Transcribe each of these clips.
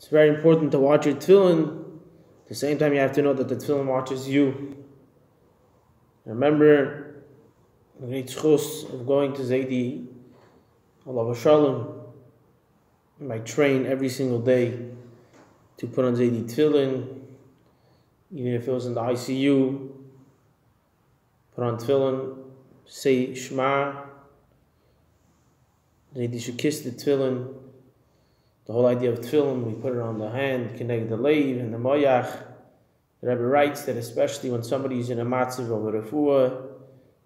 It's very important to watch your tefillin. At the same time, you have to know that the tefillin watches you. Remember the great schus of going to Zaidi, Allah Shalom. You might train every single day to put on Zaidi tefillin, even if it was in the ICU. Put on tefillin, say Shema. Zaidi should kiss the tefillin. The whole idea of tefillin, we put it on the hand, kенגד the leiv and the moyach. The Rebbe writes that especially when somebody is in a matzav of a refuah, you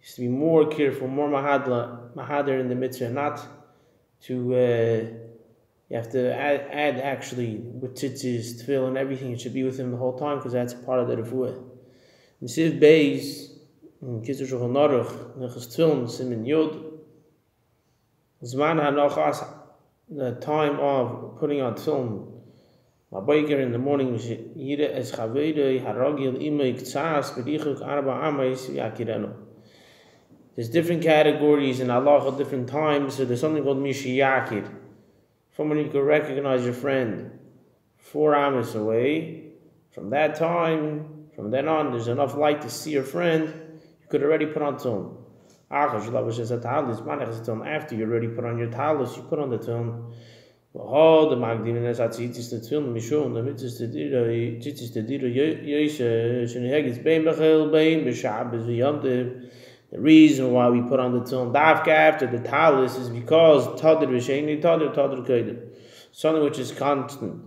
have to be more careful, more mahader in the mitzvah, not to, you have to add actually with tzitzis, tefillin, everything. It should be with him the whole time because that's a part of the refuah. In Siv Beis, in Kitzur Shulchan Aruch, nechas tefillin, סימן יוד, זמן הנכון, the time of putting on tefillin. Mabayker in the morning, there's different categories in Allah at different times. So there's something called Mishiyakir. From when you can recognize your friend 4 amas away. From that time, from then on, there's enough light to see your friend. You could already put on tefillin. After you already put on your talis, you put on the tefillin. The Mנהגים is at tzitzis tefillin mishum the mitzvahs tadיר ושאינו The reason why we put on the tefillin dafka after the talis is because tadир ושאינו tadיר kודם, something which is constant,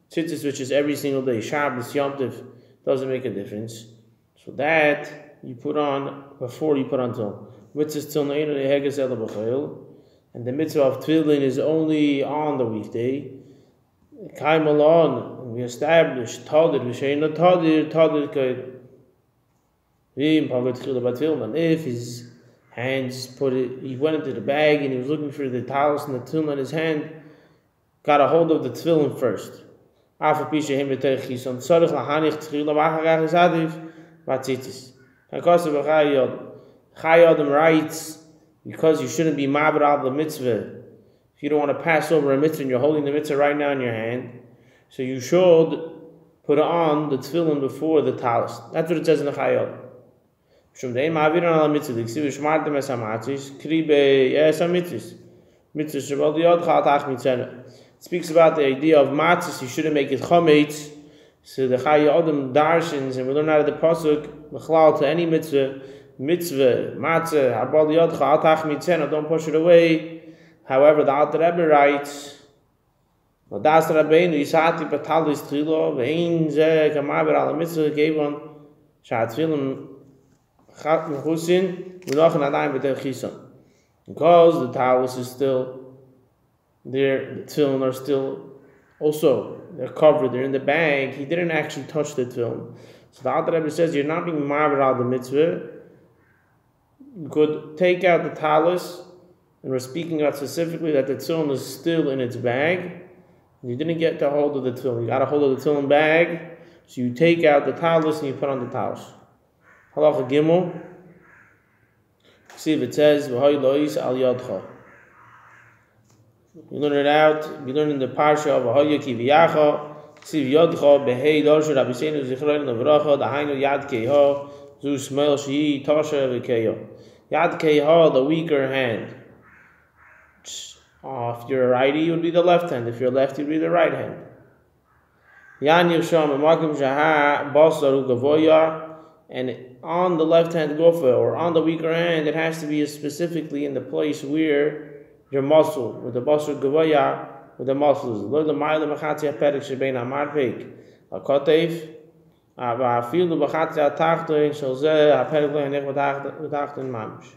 tzitzis which is every single day, Shabbos Yom Tov doesn't make a difference. So that you put on before you put on tefillin. And the mitzvah of tefillin is only on the weekday. We established Tadир, ושאינו תדיר כנגד. And if his hands he went into the bag and he was looking for the talis and the tefillin in his hand, got a hold of the tefillin first. Adam writes, because you shouldn't be ma'abed al the mitzvah. If you don't want to pass over a mitzvah and you're holding the mitzvah right now in your hand, so you should put on the tefillin before the talis. That's what it says in the Chayot. It speaks about the idea of matzahs. You shouldn't make it chametz. So the Adam darshins, and we learn out of the pasuk, mechlal to any mitzvah, matzah, habal yodcha, al tach mitzena, don't push it away. However, the Alter Rebbe writes, das Rabbeinu yisati batalis tchilo, ve'in zeh kamaber ala mitzvah kevon, shat tefillin mechusin, v'nochen adayim b'tech chisan. Because the talis is still there, the tefillin are still also, they're covered, they're in the bag, he didn't actually touch the tefillin. So the Alter Rebbe says, you're not being ma'abed al the mitzvah. You could take out the talis, and we're speaking about specifically that the tefillin is still in its bag. You didn't get the hold of the tefillin. You got a hold of the tefillin bag, so you take out the talis and you put on the talis. Halacha Gimel. See if it says, "V'hay lois al yadcha." You learn it out. You learn in the parsha of "V'hay kiviyacha." See yadcha behei darshu b'sheinu zichron levrach dahainu yad keha zu smel shi tasha v'keya. Yad keha, the weaker hand. If you're a righty, it would be the left hand. If you're lefty, it would be the right hand. Yan yisham makam shaha basaru gavoya. And on the left hand gofa, or on the weaker hand, it has to be specifically in the place where your muscle, with the basar gavoya, with the muscles. Lo the ma'ila b'chatzi ha'perek shebein ha'marpek ha'kotev v'afilu b'chatzi ha'tachtoin shel zeh ha'perek lo hanech v'tachtoin mamish.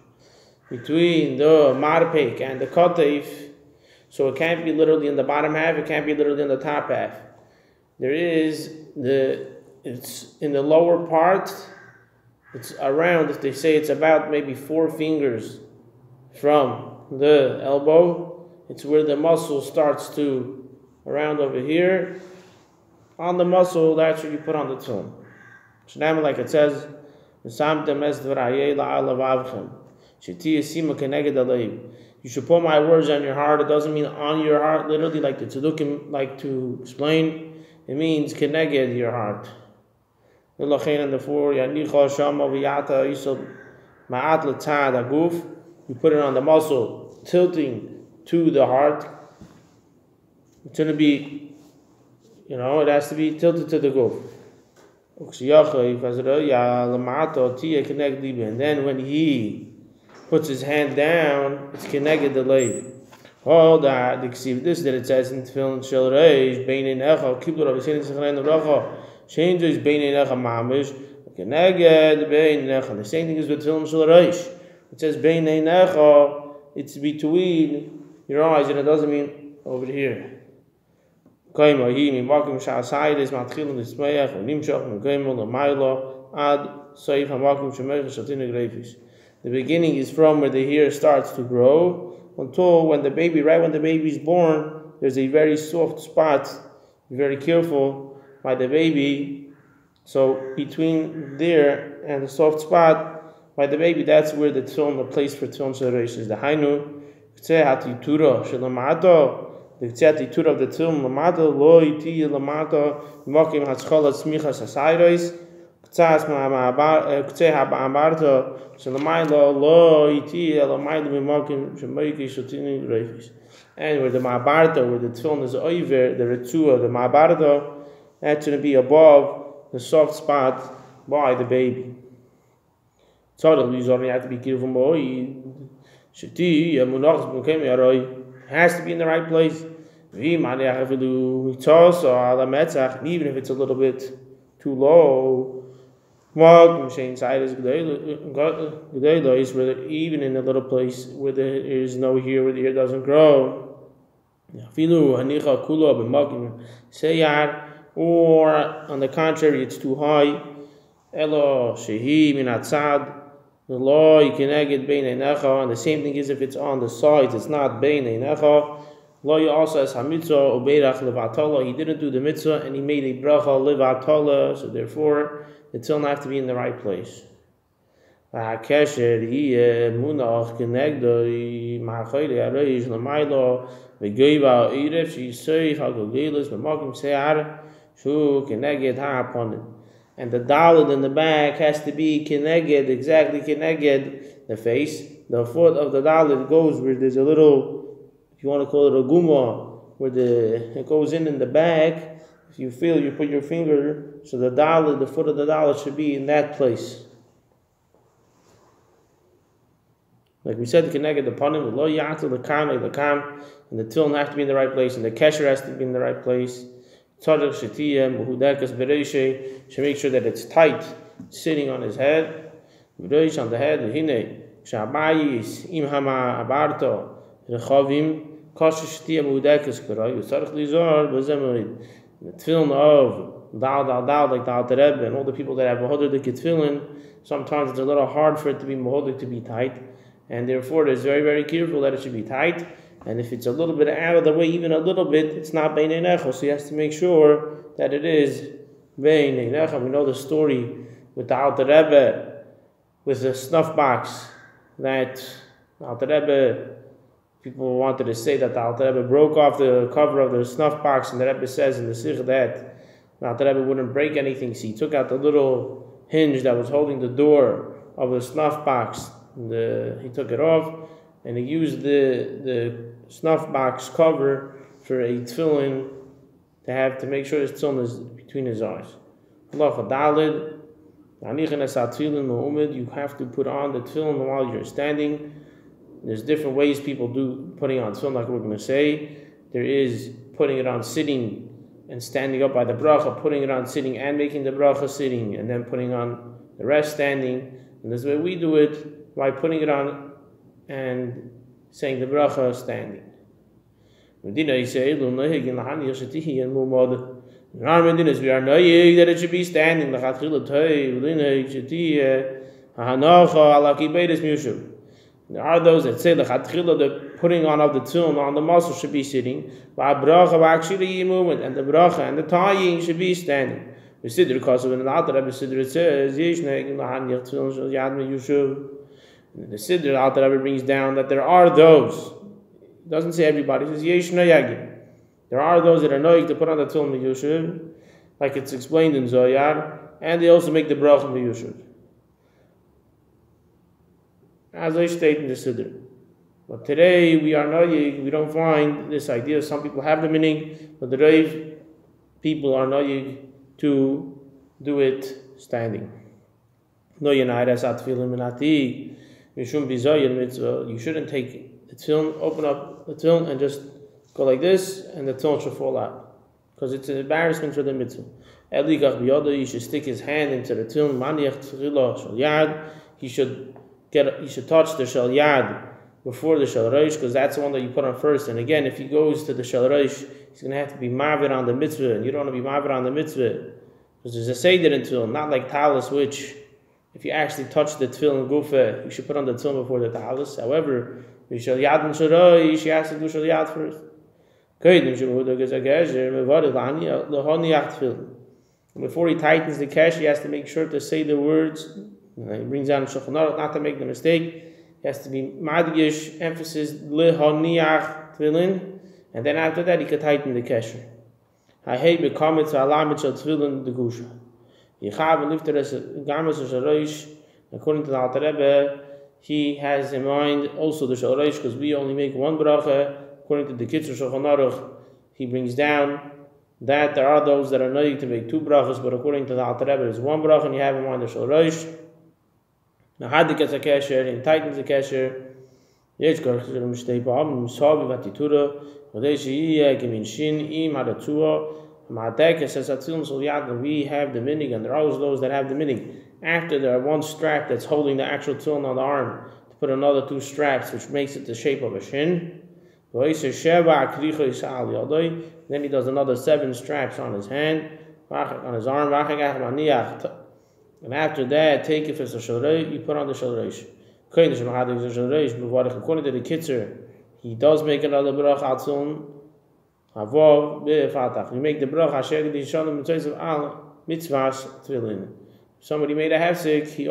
Between the marpek and the kotev, so it can't be literally in the bottom half, it can't be literally in the top half. There is it's in the lower part, it's around, if they say it's about maybe 4 fingers from the elbow, it's where the muscle starts to, around over here. On the muscle, that's where you put on the tefillin. Shnam, like it says, You You should put my words on your heart. It doesn't mean on your heart, literally, like the Tzedukim like to explain. It means kенגד your heart. And therefore, you put it on the muscle, tilting to the heart. It's going to be, it has to be tilted to the guf. And then when he puts his hand down, it's kенגד the leg. All that this that it says in Tefilin shel reish beinei necha kibbur ושאינו זכרנו ברכה changes beinei necha mamish כנגד beinei necha. The same thing is with Tefilin shel reish. It says beinei necha, it's between your eyes, and it doesn't mean over here. מקום מקום שהסיידס מתחילים לשמח ונמשך מקום למיילו עד סעיף המקום שמח שתין גרייפיש. The beginning is from where the hair starts to grow until when the baby, right when the baby is born, there's a very soft spot. Be very careful by the baby. So between there and the soft spot by the baby, that's where the place for tefillin shel reish is. The hainu k'tzeh hatitura shelamato. The k'tzeh hatitura of the tefillin lamato lo iti lamato mokim hatzchola smichas hasayros. K'tzeh ha'ba'amarto shelamaylo lo iti elamaylo b'mokim shemoiki shotini reifis. And where the ma'abarto, where the tefillin is over, the retzua, the ma'abarto, that's going to be above the soft spot by the baby. So you have to be careful. It has to be in the right place. Even if it's a little bit too low. Even in a little place where there is no hair, where the hair doesn't grow. Or on the contrary, it's too high. And the same thing is if it's on the sides, it's not beinei necha. Lo also has hamitzah ubeirach levatala. He didn't do the mitzvah and he made a bracha levatala, so therefore the tefillin have to be in the right place. And the dalit in the back has to be kенגד, exactly kенגד the face. The foot of the dalit goes where there's a little, if you want to call it a guma, where it goes in the back. If you feel, you put your finger, so the dalit, the foot of the dalit should be in that place. Like we said, kенגד the panim, lo yatu the kam, and the tefillin have to be in the right place, and the kesher has to be in the right place. Should make sure that it's tight, sitting on his head, on the head. The tefillin of dal, like the Alter Rebbe and all the people that have mehodik the tefillin, sometimes it's a little hard for it to be mehodik to be tight, and therefore it's very, very careful that it should be tight. And if it's a little bit out of the way, even a little bit, it's not beinei necha. So he has to make sure that it is beinei necha. We know the story with the Alter Rebbe, with the snuff box, that the Alter Rebbe, people wanted to say that the Alter Rebbe broke off the cover of the snuff box, and the Rebbe says in the Sikh that the Alter Rebbe wouldn't break anything. So he took out the little hinge that was holding the door of the snuff box. He took it off, and he used the snuff box cover for a tefillin to make sure his tefillin is between his eyes. You have to put on the tefillin while you're standing. There's different ways people do putting on tefillin, like we're going to say. There is putting it on sitting and standing up by the bracha, putting it on sitting and making the bracha sitting, and then putting on the rest standing. And this is the way we do it, by putting it on and saying the bracha standing. In our medinas, we are knowing that it should be standing. There are those that say the putting on of the tefillin on the muscle should be sitting, and the bracha and the tying should be standing. The Siddur, because when the Alter Rebbe Siddur it says, the Siddur Alter Rebbe brings down that there are those It doesn't say everybody. It says yesh noyagim. There are those that are noyag to put on the tefillin b'yushuv, like it's explained in Zoyar, and they also make the bracha b'yushuv. As I state in the Siddur. But today we are noyag, we don't find this idea. Some people have the meaning, but the Reiv people are noyag to do it standing. You shouldn't take the tefillin, open up the tefillin and just go like this, and the tefillin should fall out, because it's an embarrassment for the mitzvah. You should stick his hand into the tefillin. He should touch the shel yad before the shel rosh, because that's the one that you put on first. And again, if he goes to the shel rosh, he's going to have to be ma'avir on the mitzvah, and you don't want to be ma'avir on the mitzvah, because there's a seder in tefillin, not like talis, which if you actually touch the tefillin gufa, you should put on the tefillin before the talis. However, you shel yad and shel rosh, you have to do shel yad first. Before he tightens the kesh, he has to make sure to say the words. He brings down Shulchan Aruch not to make the mistake. He has to be madgish, emphasis lehoniach tefillin, and then after that he can tighten the kesher. Hahei bekomet alamit shel tefillin the gusha. Yichav lifter as gamas shel rosh. According to the Alter Rebbe, he has in mind also the shel rosh, because we only make one bracha. According to the Kitzur Shulchan Aruch, he brings down that there are those that are noyig to make two brachas, but according to the Alter Rebbe, there's one bracha, and you have in mind the shel rosh. Nahadik as a kesher, and tightens the kesher. Yes, karichot mishtei ba'am שווי v'titura. Kodei sheiyeh gemin shin im hadatua. Ma'adek says atzilum sol yad. We have the minig, and there are always those that have the minig. After there are one strap that's holding the actual tefillin on the arm, to put another two straps, which makes it the shape of a shin. Then he does another 7 straps on his hand, on his arm, and after that, take it as a shalrei, you put on the shalreish. According to the Kitzur, he does make another bracha atzon. You make the bracha mitzvahs tefillin. Somebody made a hefsek, he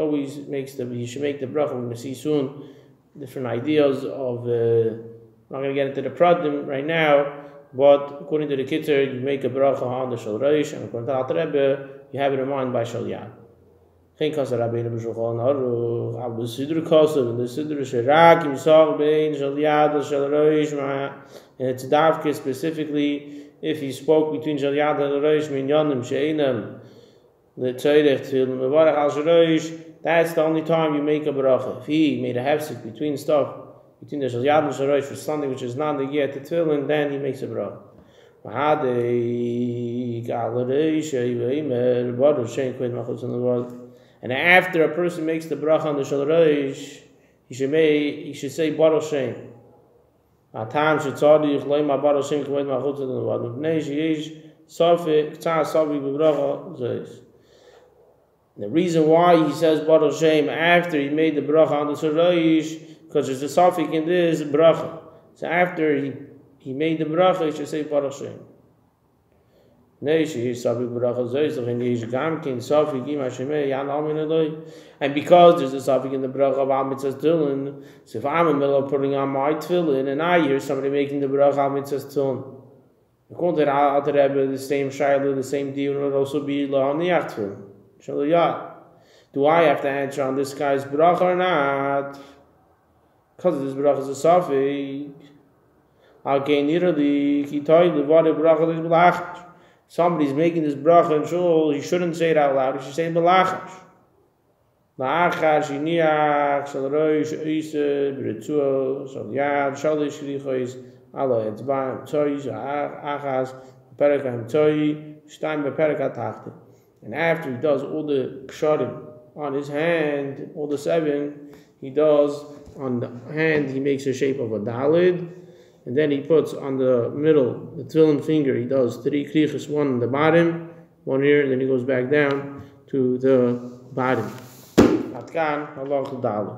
should make the bracha. We're going to see soon different ideas of. I'm not going to get into the pradim right now, but according to the Kitzur, you make a bracha on the shel rosh, and according to the Alter Rebbe, you have it in mind by shel yad. The and it's davke specifically if he spoke between shel yad and rosh minyanim she'einam the tzedek til mevarach al shel rosh. That's the only time you make a bracha. If he made a hefsek between the shel yad and shel rosh for something which is not the yet to tefillin, then he makes a bracha. And after a person makes the bracha on the shel rosh, he should say Baruch Shem. The reason why he says Baruch Shem after he made the bracha on the shel rosh, because there's a suffix in this bracha. So after he made the bracha, he should say Baruch Shem. And because there's a suffix in the bracha of al mitzvahs tefillin, so if I'm in the middle of putting on my tefillin and I hear somebody making the bracha al mitzvahs tefillin, according to the Alter Rebbe, the same shayla, the same deal would also be lahaniach tefillin. Do I have to answer on this guy's bracha or not? Because this bracha is a suffix. Somebody's making this bracha in shul, he shouldn't say it out loud, he should say belachash. La'achash, yiniach, shal rosh, isa, b'ritzuah, shal yad, shalish kerichos, ala etzba'im, tzoi, achas, beperek tzoi, shtaim beperek tachte. And after he does all the ksharim on his hand, all the 7, he does on the hand, he makes a shape of a dalid. And then he puts on the middle, the tefillin finger, he does 3 kerichos, 1 on the bottom, 1 here, and then he goes back down to the bottom. Atkan, Allah Dalid.